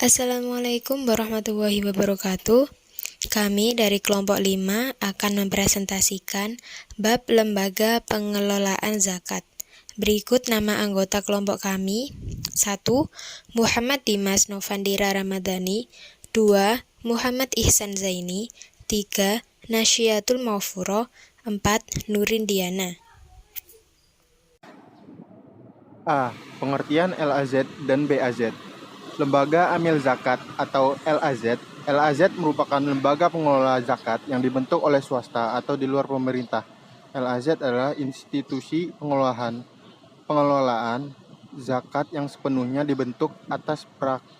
Assalamualaikum warahmatullahi wabarakatuh. Kami dari kelompok 5 akan mempresentasikan bab lembaga pengelolaan zakat. Berikut nama anggota kelompok kami. 1. Muhammad Dimas Novandira Ramadhani. 2. Muhammad Ihsan Zaini. 3. Nasyiatul Maufuro. 4. Nurin Diana. A. Pengertian LAZ dan BAZ. Lembaga Amil Zakat atau LAZ. LAZ merupakan lembaga pengelola zakat yang dibentuk oleh swasta atau di luar pemerintah. LAZ adalah institusi pengelolaan zakat yang sepenuhnya dibentuk atas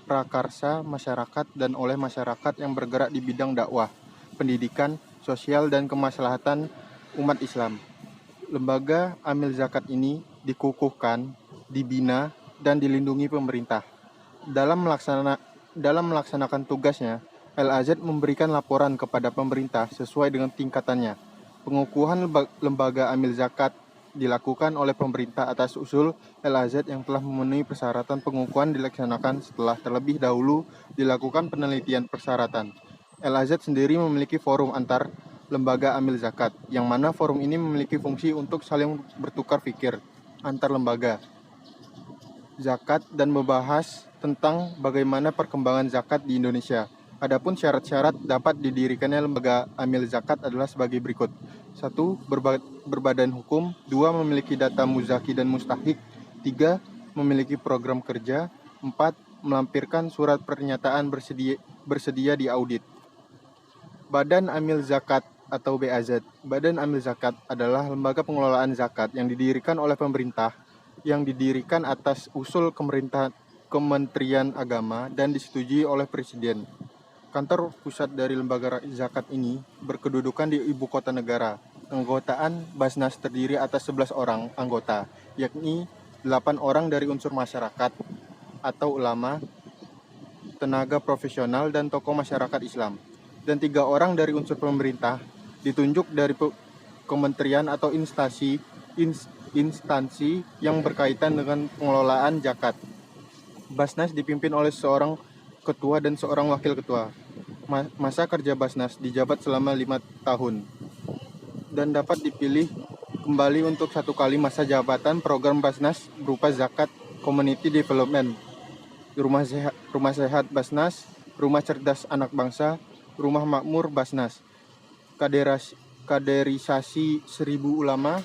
prakarsa masyarakat dan oleh masyarakat yang bergerak di bidang dakwah, pendidikan, sosial, dan kemaslahatan umat Islam. Lembaga Amil Zakat ini dikukuhkan, dibina, dan dilindungi pemerintah. Dalam melaksanakan tugasnya, LAZ memberikan laporan kepada pemerintah sesuai dengan tingkatannya. Pengukuhan lembaga Amil Zakat dilakukan oleh pemerintah atas usul LAZ yang telah memenuhi persyaratan. Pengukuhan dilaksanakan setelah terlebih dahulu dilakukan penelitian persyaratan. LAZ sendiri memiliki forum antar lembaga Amil Zakat, yang mana forum ini memiliki fungsi untuk saling bertukar pikir antar lembaga zakat dan membahas tentang bagaimana perkembangan zakat di Indonesia. Adapun syarat-syarat dapat didirikannya lembaga Amil Zakat adalah sebagai berikut. 1. Berbadan hukum. 2. Memiliki data muzaki dan mustahik. 3. Memiliki program kerja. 4. Melampirkan surat pernyataan bersedia diaudit. Badan Amil Zakat atau BAZ. Badan Amil Zakat adalah lembaga pengelolaan zakat yang didirikan oleh pemerintah, yang didirikan atas usul Kementerian Agama dan disetujui oleh Presiden. Kantor pusat dari lembaga zakat ini berkedudukan di ibu kota negara. Anggotaan Basnas terdiri atas 11 orang anggota, yakni 8 orang dari unsur masyarakat atau ulama, tenaga profesional, dan tokoh masyarakat Islam, dan 3 orang dari unsur pemerintah, ditunjuk dari kementerian atau instansi yang berkaitan dengan pengelolaan zakat. Basnas dipimpin oleh seorang ketua dan seorang wakil ketua. Masa kerja Basnas dijabat selama 5 tahun dan dapat dipilih kembali untuk 1 kali masa jabatan. Program Basnas berupa zakat, community development, rumah sehat Basnas, rumah cerdas anak bangsa, rumah makmur Basnas, kaderisasi 1000 ulama,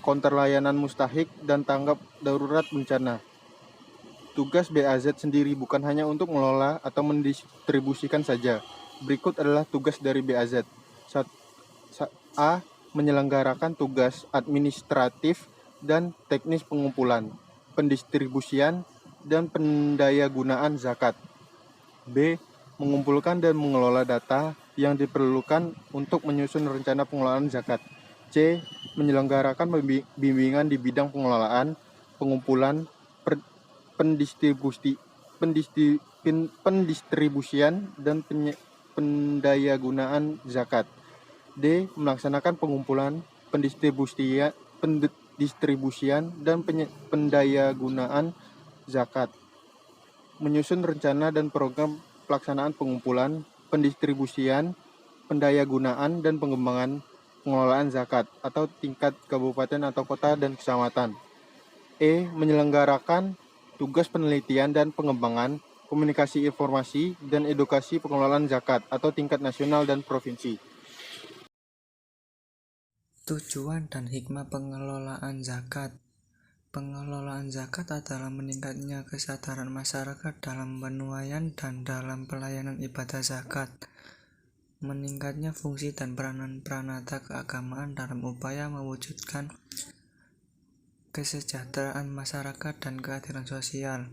konter layanan mustahik, dan tanggap darurat bencana. Tugas BAZ sendiri bukan hanya untuk mengelola atau mendistribusikan saja. Berikut adalah tugas dari BAZ. A. Menyelenggarakan tugas administratif dan teknis pengumpulan, pendistribusian, dan pendayagunaan zakat. B. Mengumpulkan dan mengelola data yang diperlukan untuk menyusun rencana pengelolaan zakat. C. Menyelenggarakan bimbingan di bidang pengelolaan, pengumpulan, pendistribusian, dan pendayagunaan zakat. D. Melaksanakan pengumpulan, pendistribusian, dan pendayagunaan zakat. Menyusun rencana dan program pelaksanaan pengumpulan, pendistribusian, pendayagunaan, dan pengembangan pengelolaan zakat atau tingkat kabupaten atau kota dan kecamatan. E. Menyelenggarakan tugas penelitian dan pengembangan, komunikasi informasi, dan edukasi pengelolaan zakat atau tingkat nasional dan provinsi. Tujuan dan hikmah pengelolaan zakat. Pengelolaan zakat adalah meningkatnya kesadaran masyarakat dalam penuaian dan dalam pelayanan ibadah zakat, meningkatnya fungsi dan peranan peranata keagamaan dalam upaya mewujudkan kesejahteraan masyarakat dan keadilan sosial,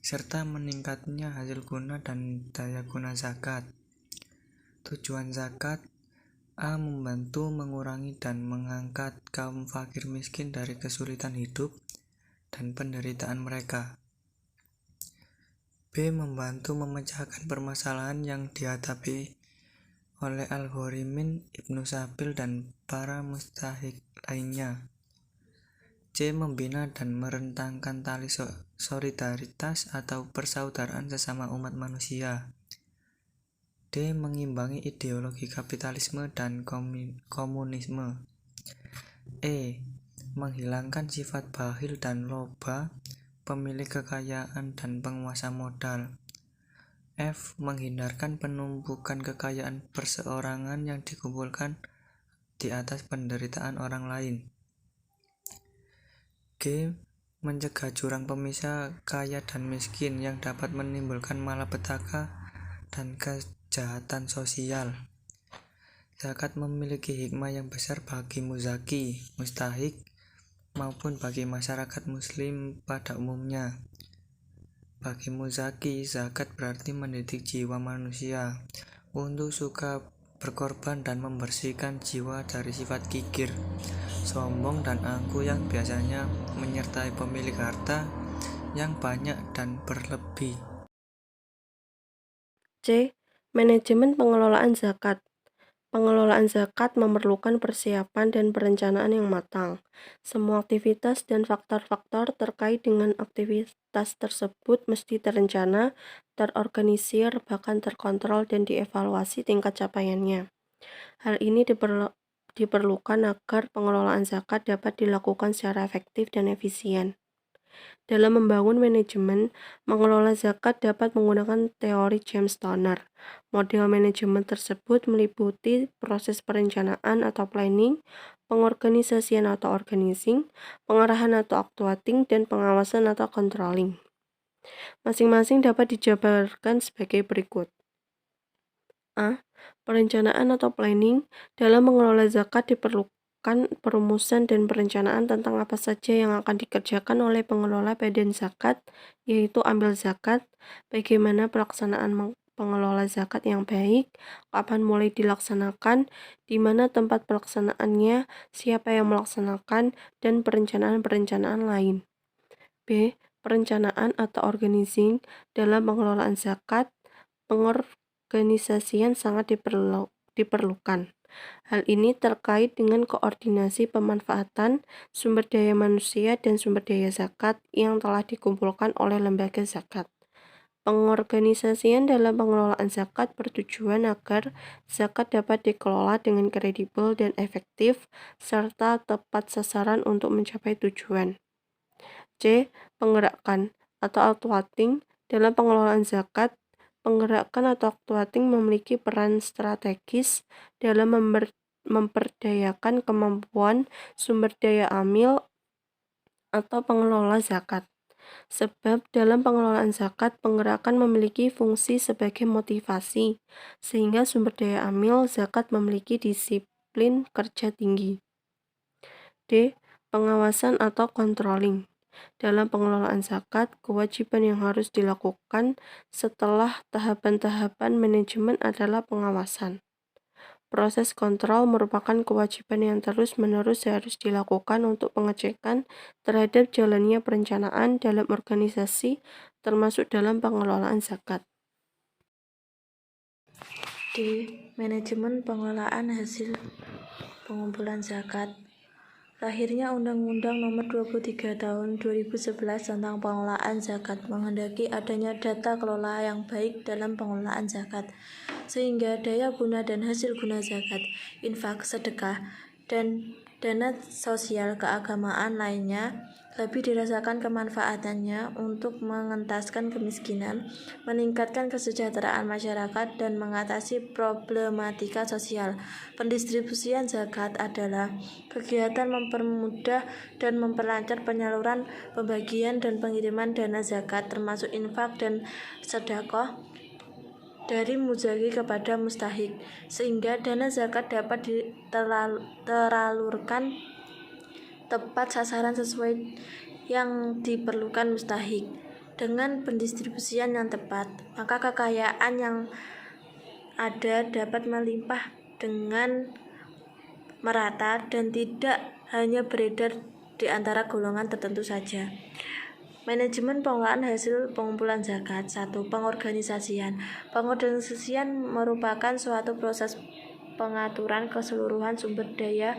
serta meningkatnya hasil guna dan daya guna zakat. Tujuan zakat: A. Membantu mengurangi dan mengangkat kaum fakir miskin dari kesulitan hidup dan penderitaan mereka. B. Membantu memecahkan permasalahan yang dihadapi oleh Al-Ghorimin, Ibnu Sabil, dan para mustahik lainnya. C. Membina dan merentangkan tali solidaritas atau persaudaraan sesama umat manusia. D. Mengimbangi ideologi kapitalisme dan komunisme. E. Menghilangkan sifat bakhil dan loba pemilik kekayaan dan penguasa modal. F. Menghindarkan penumpukan kekayaan perseorangan yang dikumpulkan di atas penderitaan orang lain. G. Mencegah jurang pemisah kaya dan miskin yang dapat menimbulkan malapetaka dan kejahatan sosial. Zakat memiliki hikmah yang besar bagi muzaki, mustahik, maupun bagi masyarakat muslim pada umumnya. Bagi muzaki, zakat berarti mendidik jiwa manusia untuk suka berkorban dan membersihkan jiwa dari sifat kikir, sombong dan angkuh yang biasanya menyertai pemilik harta yang banyak dan berlebih. C. Manajemen pengelolaan zakat. Pengelolaan zakat memerlukan persiapan dan perencanaan yang matang. Semua aktivitas dan faktor-faktor terkait dengan aktivitas tersebut mesti terencana, terorganisir, bahkan terkontrol dan dievaluasi tingkat capaiannya. Hal ini diperlukan agar pengelolaan zakat dapat dilakukan secara efektif dan efisien. Dalam membangun manajemen, mengelola zakat dapat menggunakan teori James Toner. Model manajemen tersebut meliputi proses perencanaan atau planning, pengorganisasian atau organizing, pengarahan atau actuating, dan pengawasan atau controlling. Masing-masing dapat dijabarkan sebagai berikut. A. Perencanaan atau planning. Dalam mengelola zakat diperlukan perumusan dan perencanaan tentang apa saja yang akan dikerjakan oleh pengelola badan zakat, yaitu ambil zakat, bagaimana pelaksanaan pengelola zakat yang baik, kapan mulai dilaksanakan, di mana tempat pelaksanaannya, siapa yang melaksanakan, dan perencanaan-perencanaan lain. B. Perencanaan atau organizing. Dalam pengelolaan zakat, pengorganisasian sangat diperlukan. Hal ini terkait dengan koordinasi pemanfaatan sumber daya manusia dan sumber daya zakat yang telah dikumpulkan oleh lembaga zakat. Pengorganisasian dalam pengelolaan zakat bertujuan agar zakat dapat dikelola dengan kredibel dan efektif, serta tepat sasaran untuk mencapai tujuan. C. Penggerakan atau actuating. Dalam pengelolaan zakat, penggerakan atau actuating memiliki peran strategis dalam memperdayakan kemampuan sumber daya amil atau pengelola zakat. Sebab dalam pengelolaan zakat, penggerakan memiliki fungsi sebagai motivasi, sehingga sumber daya amil zakat memiliki disiplin kerja tinggi. D. Pengawasan atau controlling. Dalam pengelolaan zakat, kewajiban yang harus dilakukan setelah tahapan-tahapan manajemen adalah pengawasan. Proses kontrol merupakan kewajiban yang terus-menerus harus dilakukan untuk pengecekan terhadap jalannya perencanaan dalam organisasi, termasuk dalam pengelolaan zakat. D. Manajemen pengelolaan hasil pengumpulan zakat. Lahirnya Undang-Undang Nomor 23 Tahun 2011 tentang pengelolaan zakat menghendaki adanya data kelola yang baik dalam pengelolaan zakat, sehingga daya guna dan hasil guna zakat, infak, sedekah, dan dana sosial keagamaan lainnya lebih dirasakan kemanfaatannya untuk mengentaskan kemiskinan, meningkatkan kesejahteraan masyarakat, dan mengatasi problematika sosial. Pendistribusian zakat adalah kegiatan mempermudah dan memperlancar penyaluran, pembagian, dan pengiriman dana zakat, termasuk infak dan sedekah, dari muzaki kepada mustahik, sehingga dana zakat dapat teralurkan tepat sasaran sesuai yang diperlukan mustahik. Dengan pendistribusian yang tepat, maka kekayaan yang ada dapat melimpah dengan merata dan tidak hanya beredar di antara golongan tertentu saja. Manajemen pengelolaan hasil pengumpulan zakat. 1. Pengorganisasian. Pengorganisasian merupakan suatu proses pengaturan keseluruhan sumber daya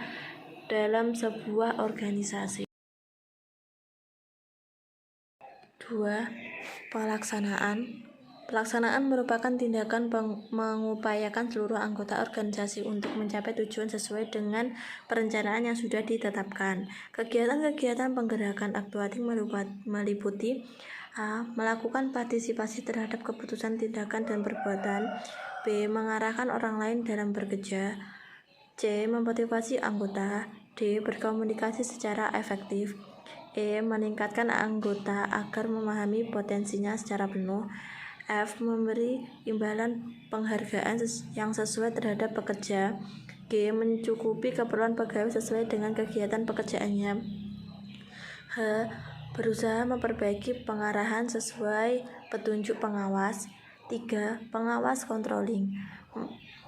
dalam sebuah organisasi. 2. Pelaksanaan merupakan tindakan mengupayakan seluruh anggota organisasi untuk mencapai tujuan sesuai dengan perencanaan yang sudah ditetapkan. Kegiatan-kegiatan penggerakan aktuatif meliputi A. Melakukan partisipasi terhadap keputusan tindakan dan perbuatan. B. Mengarahkan orang lain dalam bekerja. C. Memotivasi anggota. D. Berkomunikasi secara efektif. E. Meningkatkan anggota agar memahami potensinya secara penuh. F. Memberi imbalan penghargaan yang sesuai terhadap pekerja. G. Mencukupi keperluan pegawai sesuai dengan kegiatan pekerjaannya. H. Berusaha memperbaiki pengarahan sesuai petunjuk pengawas. 3. Pengawas controlling.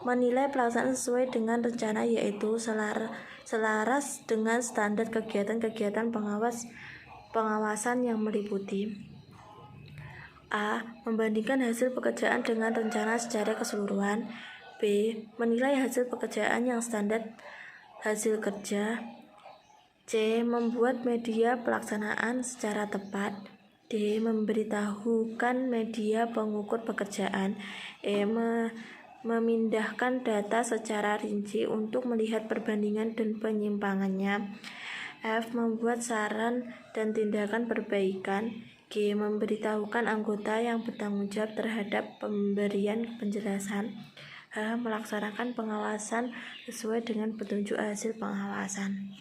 Menilai pelaksanaan sesuai dengan rencana, yaitu selaras dengan standar kegiatan-kegiatan pengawasan yang meliputi A. Membandingkan hasil pekerjaan dengan rencana secara keseluruhan. B. Menilai hasil pekerjaan yang standar hasil kerja. C. Membuat media pelaksanaan secara tepat. D. Memberitahukan media pengukur pekerjaan. E. Memindahkan data secara rinci untuk melihat perbandingan dan penyimpangannya. F. Membuat saran dan tindakan perbaikan. G. Memberitahukan anggota yang bertanggung jawab terhadap pemberian penjelasan. H. Melaksanakan pengawasan sesuai dengan petunjuk hasil pengawasan.